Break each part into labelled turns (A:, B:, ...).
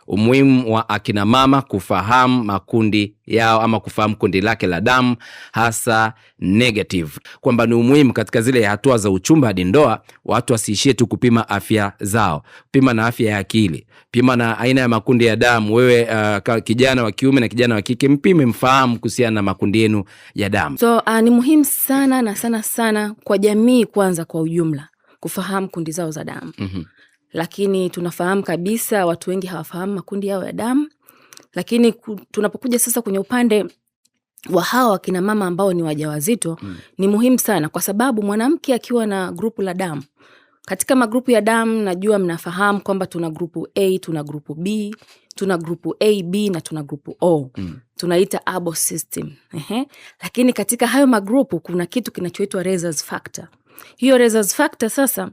A: umuhimu wa akina mama kufahamu makundi yao ama kufahamu kundi lake la damu, hasa negative, kwamba ni umuhimu katika zile hatua za uchumba hadi ndoa watu wasiishie tu kupima afya zao, pima na afya ya akili, pima na aina ya makundi ya damu. Wewe kijana wa kiume na kijana wa kike, mpime, mfahamu kuhusiana na makundi yenu ya damu.
B: So ni muhimu sana na sana kwa jamii kwanza kwa ujumla kufahamu kundi zao za damu. Lakini tunafahamu kabisa watu wengi hawafahamu makundi yao ya damu. Lakini tunapokuja sasa kwenye upande wa hawa kina mama ambao ni wajawazito, ni muhimu sana kwa sababu mwanamke akiwa na grupu la damu, katika magrupu ya damu najua mnafahamu kwamba tuna grupu A, tuna grupu B, tuna grupu AB na tuna grupu O. Tunaita ABO system. Lakini katika hayo magrupu kuna kitu kinachoitwa rhesus factor. Hiyo rhesus factor sasa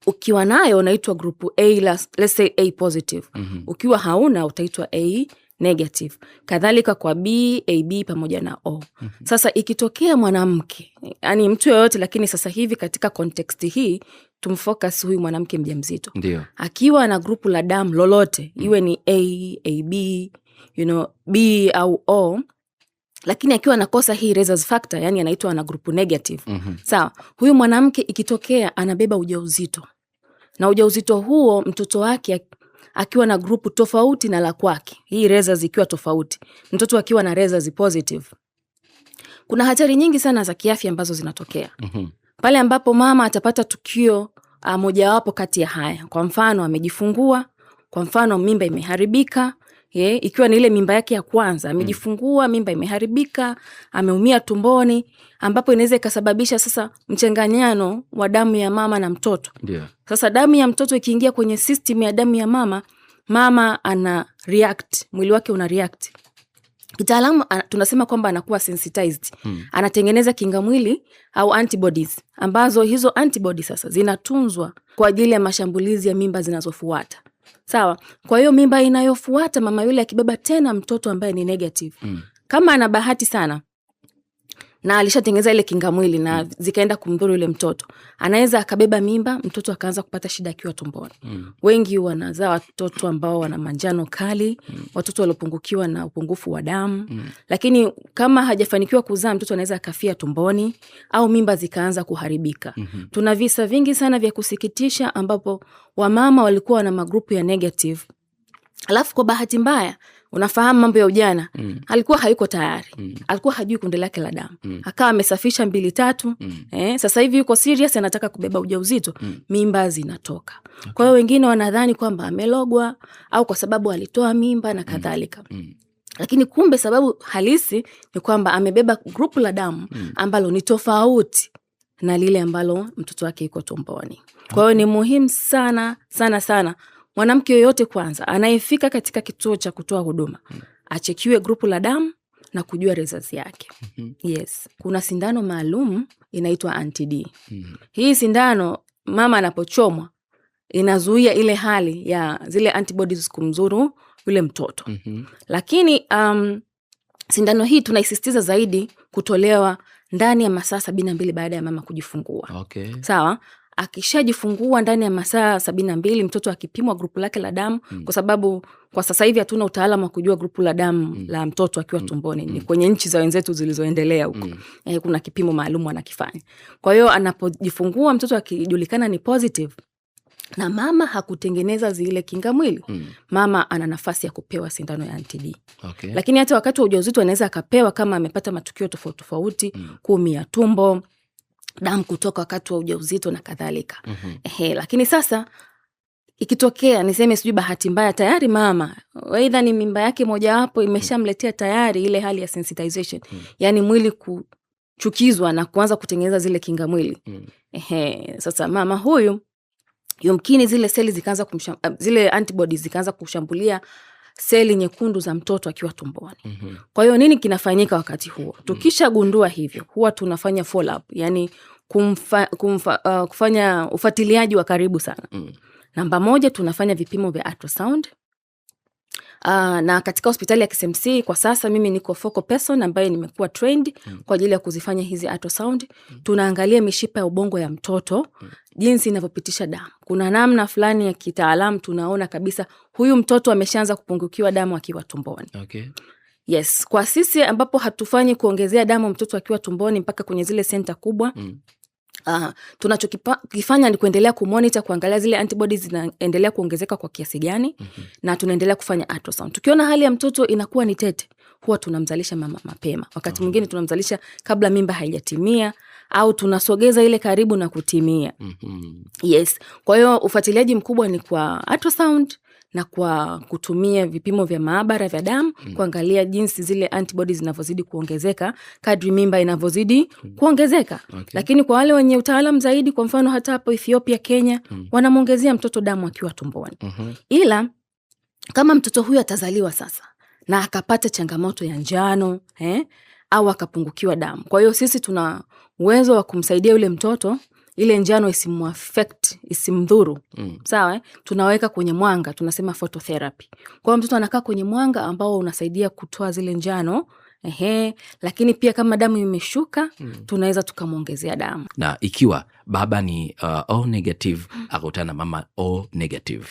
B: ukiwa nayo unaitwa grupu A, let's say A positive. Ukiwa hauna utaitwa A negative. Kadhalika kwa B, AB pamoja na O. Sasa ikitokea mwanamke, yani mtu yoyote, lakini sasa hivi katika context hii tumfocus huyu mwanamke mjamzito.
A: Ndio.
B: Akiwa na grupu la damu lolote, iwe ni A, AB, B au O, lakini akiwa anakosa hii rhesus factor, yani anaitwa ana grupu negative. Sawa, huyu mwanamke ikitokea anabeba ujauzito, na ujauzito huo mtoto wake akiwa na grupu tofauti na la kwake, hii rhesus ikiwa tofauti, mtoto akiwa na rhesus positive, kuna hatari nyingi sana za kiafya ambazo zinatokea. Pale ambapo mama atapata tukio mojawapo kati ya haya. Kwa mfano amejifungua, kwa mfano mimba imeharibika, ikiwa ni ile mimba yake ya kwanza, amejifungua, mimba imeharibika, ameumia tumboni, ambapo inaweza ikasababisha sasa mchanganyano wa damu ya mama na mtoto. Sasa damu ya mtoto ikiingia kwenye system ya damu ya mama, mama ana react, mwili wake una react. Kitaalamu tunasema kwamba anakuwa sensitized. Anatengeneza kinga mwili au antibodies, ambazo hizo antibodies sasa zinatunzwa kwa ajili ya mashambulizi ya mimba zinazofuata. Sawa? Kwa hiyo mimba inayofuata, mama yule akibeba tena mtoto ambaye ni negative, kama ana bahati sana na alishatengeneza ile kinga mwili na zikaenda kumdhuru yule mtoto, anaweza akabeba mimba, mtoto akaanza kupata shida akiwa tumboni. Wengi wanazaa watoto ambao wana manjano kali, watoto waliopungukiwa na upungufu wa damu. Lakini kama hajafanikiwa kuzaa, mtoto anaweza akafia tumboni au mimba zikaanza kuharibika. Tuna visa vingi sana vya kusikitisha ambapo wamama walikuwa na magrupu ya negative, alafu kwa bahati mbaya, unafahamu mambo ya ujana, alikuwa hayuko tayari, alikuwa hajui kundi lake la damu, akawa amesafisha 2-3, sasa hivi yuko serious, anataka kubeba ujauzito, mimba zinatoka. Kwa hiyo wengine wanadhani kwamba amelogwa au kwa sababu alitoa mimba na kadhalika. Lakini kumbe sababu halisi ni kwamba amebeba grupu la damu ambalo ni tofauti na lile ambalo mtoto wake yuko tumboni. Kwa hiyo ni muhimu sana mwanamke yoyote kwanza anayefika katika kituo cha kutoa huduma achekiwe grupu la damu na kujua rhesus yake. Yes, kuna sindano maalum inaitwa anti-D. Hii sindano mama anapochomwa inazuia ile hali ya zile antibodies kumzuru yule mtoto. Lakini sindano hii tunaisisitiza zaidi kutolewa ndani ya masaa 72 baada ya mama kujifungua. Sawa? Akishajifungua ndani ya masaa 72, mtoto akipimwa grupu lake la damu, kwa sababu kwa sasa hivi hatuna utaalamu wa kujua grupu la damu la mtoto akiwa tumboni. Ni kwenye nchi za wenzetu zilizoendelea huko. Kuna kipimo maalum wanakifanya. Kwa hiyo anapojifungua mtoto akijulikana ni positive na mama hakutengeneza zile kinga mwili, mama ana nafasi ya kupewa sindano ya anti-D. Lakini hata wakati wa ujauzito anaweza akapewa kama amepata matukio tofauti, kuumia tumbo, damu kutoka wakati wa ujauzito na kadhalika. Lakini sasa ikitokea niseme sijui bahati mbaya tayari mama aidha ni mimba yake mojawapo imeshamletea tayari ile hali ya sensitization, yani mwili kuchukizwa na kuanza kutengeneza zile kinga mwili. Sasa mama huyu yumkini zile seli zikaanza zile antibodies zikaanza kushambulia seli nyekundu za mtoto akiwa tumboni. Kwa hiyo nini kinafanyika wakati huo? Tukishagundua hivyo, huwa tunafanya follow up, yani kufanya ufuatiliaji wa karibu sana. Namba 1, tunafanya vipimo vya ultrasound Na katika hospitali ya KCMC kwa sasa mimi niko focal person ambaye nimekuwa trained kwa ajili ya kuzifanya hizi ultrasound. Tunaangalia mishipa ya ubongo ya mtoto jinsi inavyopitisha damu. Kuna namna fulani ya kitaalamu tunaona kabisa huyu mtoto ameshaanza kupungukiwa damu akiwa tumboni.
A: Okay.
B: Yes, kwa sisi ambapo hatufanyi kuongezea damu mtoto akiwa tumboni mpaka kwenye zile senta kubwa. Tunachokifanya ni kuendelea kumonitor, kuangalia zile antibodies zinaendelea kuongezeka kwa kiasi gani, na tunaendelea kufanya ultrasound. Tukiona hali ya mtoto inakuwa ni tete, huwa tunamzalisha mama mapema. Wakati mwingine tunamzalisha kabla mimba haijatimia au tunasogeza ile karibu na kutimia. Yes, kwa hiyo ufuatiliaji mkubwa ni kwa ultrasound na kwa kutumia vipimo vya maabara vya damu kuangalia jinsi zile antibodies zinavyozidi kuongezeka kadri mimba inavyozidi kuongezeka.
A: Okay.
B: Lakini kwa wale wenye utaalamu zaidi, kwa mfano hata hapo Ethiopia, Kenya, wanamwongezea mtoto damu akiwa tumboni. Ila kama mtoto huyu atazaliwa sasa na akapata changamoto ya njano au akapungukiwa damu, kwa hiyo sisi tuna uwezo wa kumsaidia yule mtoto ile njano isimuaffect, isimdhuru. Sawa, tunaweka kwenye mwanga, tunasema phototherapy. Kwa hiyo mtoto anakaa kwenye mwanga ambao unasaidia kutoa zile njano. Lakini pia kama damu imeshuka, tunaweza tukamwongezea damu.
A: Na ikiwa baba ni O negative akutana na mama O negative,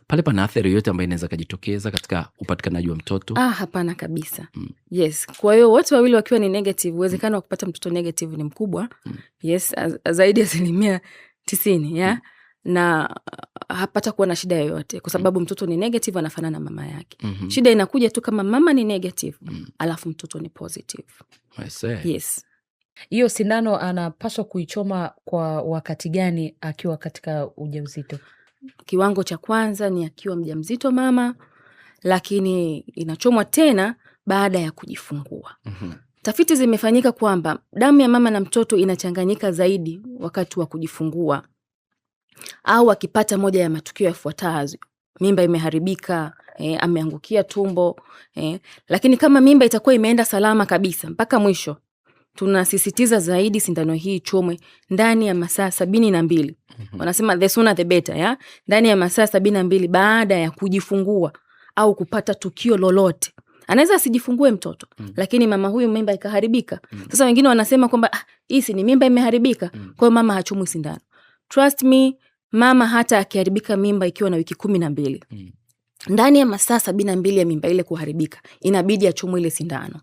A: pale pana athari yote ambayo inaweza kujitokeza katika upatikanaji wa mtoto?
B: Hapana kabisa. Yes, kwa hiyo wote wawili wakiwa ni negative, uwezekano wa kupata mtoto negative ni mkubwa. Yes, zaidi ya 90% ya na hapata kuwa na shida yoyote kwa sababu mtoto ni negative, anafanana na mama yake. Shida inakuja tu kama mama ni negative alafu mtoto ni positive.
A: I see.
B: Yes.
C: Hiyo sindano anapaswa kuichoma kwa wakati gani akiwa katika ujauzito?
B: Kiwango cha kwanza ni akiwa mjamzito mama, lakini inachomwa tena baada ya kujifungua. Tafiti zimefanyika kwamba damu ya mama na mtoto inachanganyika zaidi wakati wa kujifungua au akipata moja ya matukio yafuatayo: mimba imeharibika, ameangukia tumbo. Lakini kama mimba itakuwa imeenda salama kabisa mpaka mwisho, tunasisitiza zaidi sindano hii chomwe ndani ya masaa 72. Wanasema the sooner the better, ya ndani ya masaa 72 baada ya kujifungua au kupata tukio lolote. Anaweza asijifungue mtoto, lakini mama huyu mimba ikaharibika. Sasa wengine wanasema kwamba hii si ni mimba imeharibika, kwa hiyo mama hachomwi sindano. Trust me, mama hata akiharibika mimba ikiwa na wiki 12, ndani ya masaa 72 ya mimba ile kuharibika, inabidi achomwe ile sindano.